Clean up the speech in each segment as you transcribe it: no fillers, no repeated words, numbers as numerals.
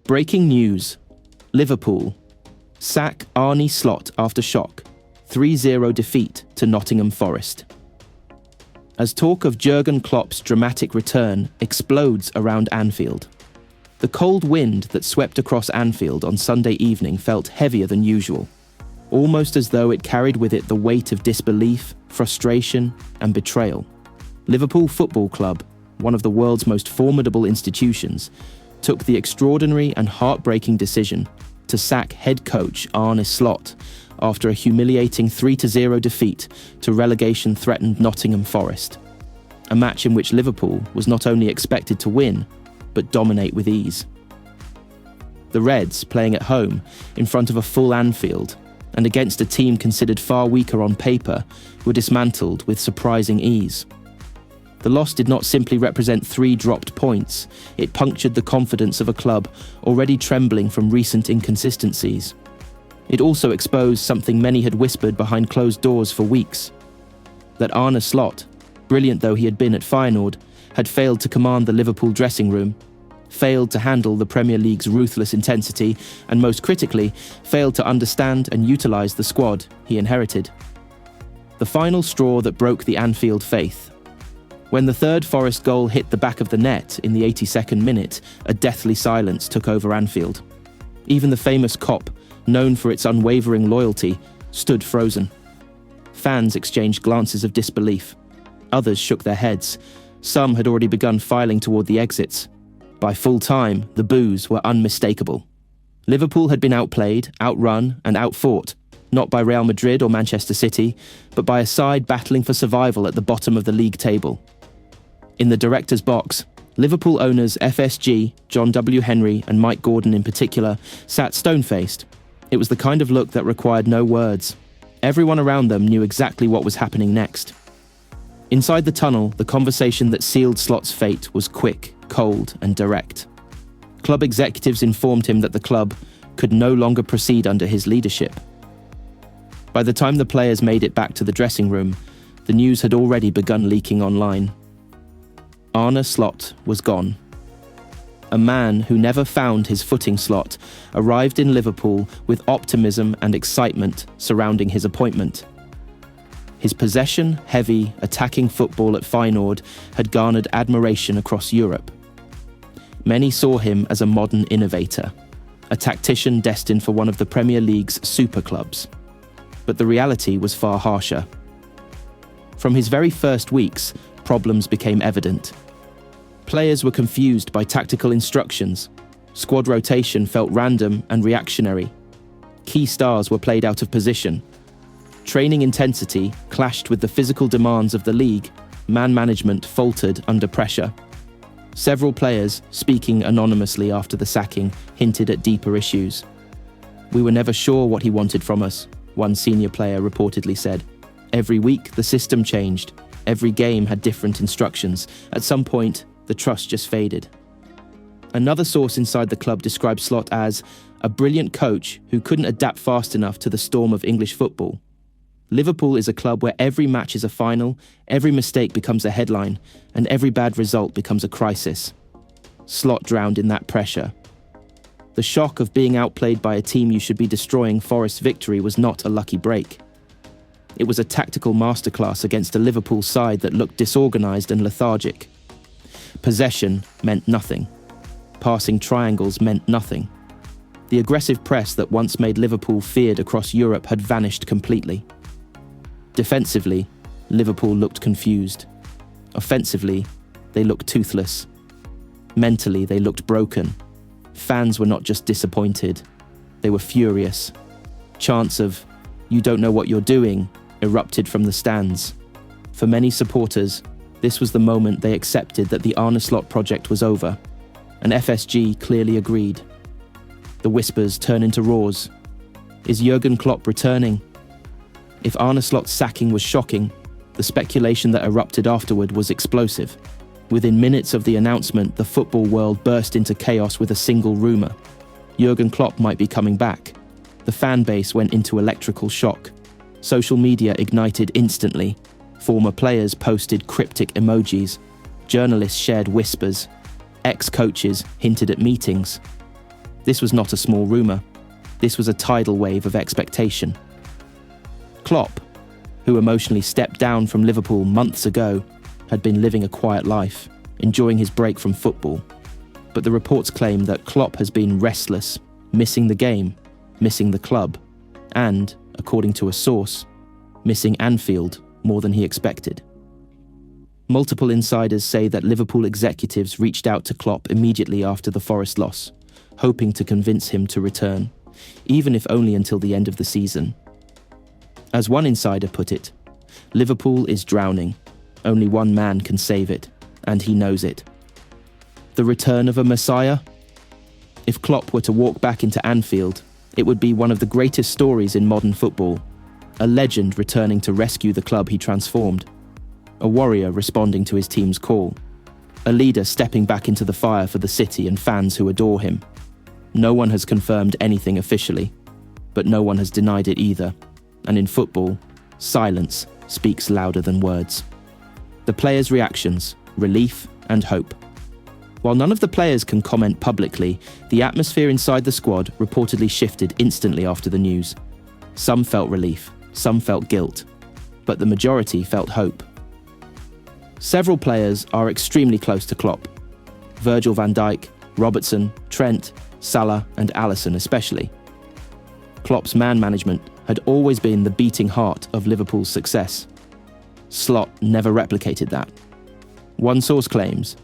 Breaking news. Liverpool. Sack Arne Slot after shock. 3-0 defeat to Nottingham Forest. As talk of Jürgen Klopp's dramatic return explodes around Anfield, the cold wind that swept across Anfield on Sunday evening felt heavier than usual, almost as though it carried with it the weight of disbelief, frustration, and betrayal. Liverpool Football Club, one of the world's most formidable institutions, took the extraordinary and heartbreaking decision to sack head coach Arne Slot after a humiliating 3-0 defeat to relegation-threatened Nottingham Forest, a match in which Liverpool was not only expected to win, but dominate with ease. The Reds, playing at home, in front of a full Anfield, and against a team considered far weaker on paper, were dismantled with surprising ease. The loss did not simply represent 3 dropped points, it punctured the confidence of a club already trembling from recent inconsistencies. It also exposed something many had whispered behind closed doors for weeks: that Arne Slot, brilliant though he had been at Feyenoord, had failed to command the Liverpool dressing room, failed to handle the Premier League's ruthless intensity, and most critically, failed to understand and utilise the squad he inherited. The final straw that broke the Anfield faith. When the third Forest goal hit the back of the net in the 82nd minute, a deathly silence took over Anfield. Even the famous Kop, known for its unwavering loyalty, stood frozen. Fans exchanged glances of disbelief. Others shook their heads. Some had already begun filing toward the exits. By full time, the boos were unmistakable. Liverpool had been outplayed, outrun, and outfought, not by Real Madrid or Manchester City, but by a side battling for survival at the bottom of the league table. In the director's box, Liverpool owners FSG, John W. Henry, and Mike Gordon in particular, sat stone-faced. It was the kind of look that required no words. Everyone around them knew exactly what was happening next. Inside the tunnel, the conversation that sealed Slot's fate was quick, cold, and direct. Club executives informed him that the club could no longer proceed under his leadership. By the time the players made it back to the dressing room, the news had already begun leaking online. Arne Slot was gone. A man who never found his footing slot arrived in Liverpool with optimism and excitement surrounding his appointment. His possession-heavy, attacking football at Feyenoord had garnered admiration across Europe. Many saw him as a modern innovator, a tactician destined for one of the Premier League's super clubs. But the reality was far harsher. From his very first weeks, problems became evident. Players were confused by tactical instructions. Squad rotation felt random and reactionary. Key stars were played out of position. Training intensity clashed with the physical demands of the league. Man management faltered under pressure. Several players, speaking anonymously after the sacking, hinted at deeper issues. "We were never sure what he wanted from us," one senior player reportedly said. "Every week, the system changed. Every game had different instructions. At some point, the trust just faded." Another source inside the club described Slot as a brilliant coach who couldn't adapt fast enough to the storm of English football. Liverpool is a club where every match is a final, every mistake becomes a headline, and every bad result becomes a crisis. Slot drowned in that pressure. The shock of being outplayed by a team you should be destroying Forest's victory was not a lucky break. It was a tactical masterclass against a Liverpool side that looked disorganised and lethargic. Possession meant nothing. Passing triangles meant nothing. The aggressive press that once made Liverpool feared across Europe had vanished completely. Defensively, Liverpool looked confused. Offensively, they looked toothless. Mentally, they looked broken. Fans were not just disappointed, they were furious. Chants of, "You don't know what you're doing," erupted from the stands. For many supporters, this was the moment they accepted that the Arne Slot project was over, and FSG clearly agreed. The whispers turn into roars. Is Jürgen Klopp returning? If Arne Slot's sacking was shocking, the speculation that erupted afterward was explosive. Within minutes of the announcement, the football world burst into chaos with a single rumour. Jürgen Klopp might be coming back. The fan base went into electrical shock. Social media ignited instantly. Former players posted cryptic emojis. Journalists shared whispers. Ex-coaches hinted at meetings. This was not a small rumour. This was a tidal wave of expectation. Klopp, who emotionally stepped down from Liverpool months ago, had been living a quiet life, enjoying his break from football. But the reports claim that Klopp has been restless, missing the game, missing the club, and, according to a source, missing Anfield more than he expected. Multiple insiders say that Liverpool executives reached out to Klopp immediately after the Forest loss, hoping to convince him to return, even if only until the end of the season. As one insider put it, Liverpool is drowning. Only one man can save it, and he knows it. The return of a messiah? If Klopp were to walk back into Anfield, it would be one of the greatest stories in modern football. A legend returning to rescue the club he transformed. A warrior responding to his team's call. A leader stepping back into the fire for the city and fans who adore him. No one has confirmed anything officially, but no one has denied it either. And in football, silence speaks louder than words. The players' reactions, relief and hope. While none of the players can comment publicly, the atmosphere inside the squad reportedly shifted instantly after the news. Some felt relief, some felt guilt, but the majority felt hope. Several players are extremely close to Klopp. Virgil van Dijk, Robertson, Trent, Salah and Alisson especially. Klopp's man management had always been the beating heart of Liverpool's success. Slot never replicated that. One source claims,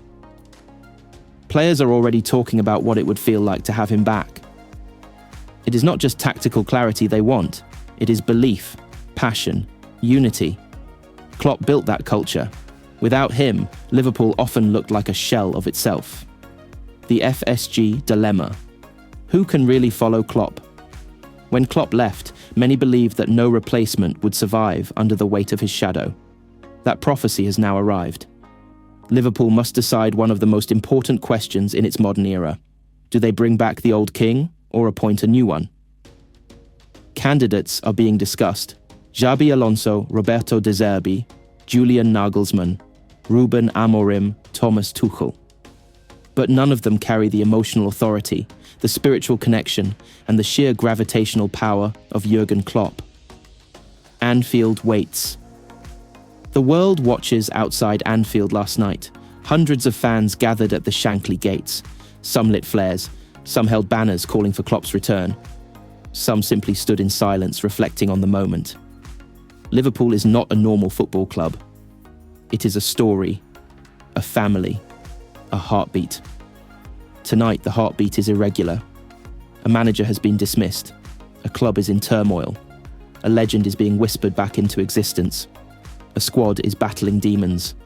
players are already talking about what it would feel like to have him back. It is not just tactical clarity they want, it is belief, passion, unity. Klopp built that culture. Without him, Liverpool often looked like a shell of itself. The FSG dilemma. Who can really follow Klopp? When Klopp left, many believed that no replacement would survive under the weight of his shadow. That prophecy has now arrived. Liverpool must decide one of the most important questions in its modern era. Do they bring back the old king or appoint a new one? Candidates are being discussed. Xabi Alonso, Roberto De Zerbi, Julian Nagelsmann, Ruben Amorim, Thomas Tuchel. But none of them carry the emotional authority, the spiritual connection, and the sheer gravitational power of Jürgen Klopp. Anfield waits. The world watches outside Anfield last night. Hundreds of fans gathered at the Shankly gates. Some lit flares, some held banners calling for Klopp's return. Some simply stood in silence, reflecting on the moment. Liverpool is not a normal football club. It is a story, a family, a heartbeat. Tonight, the heartbeat is irregular. A manager has been dismissed. A club is in turmoil. A legend is being whispered back into existence. A squad is battling demons.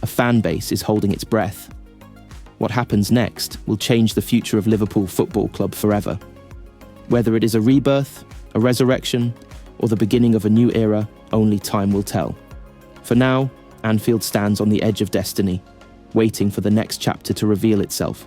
A fan base is holding its breath. What happens next will change the future of Liverpool Football Club forever. Whether it is a rebirth, a resurrection, or the beginning of a new era, only time will tell. For now, Anfield stands on the edge of destiny, waiting for the next chapter to reveal itself.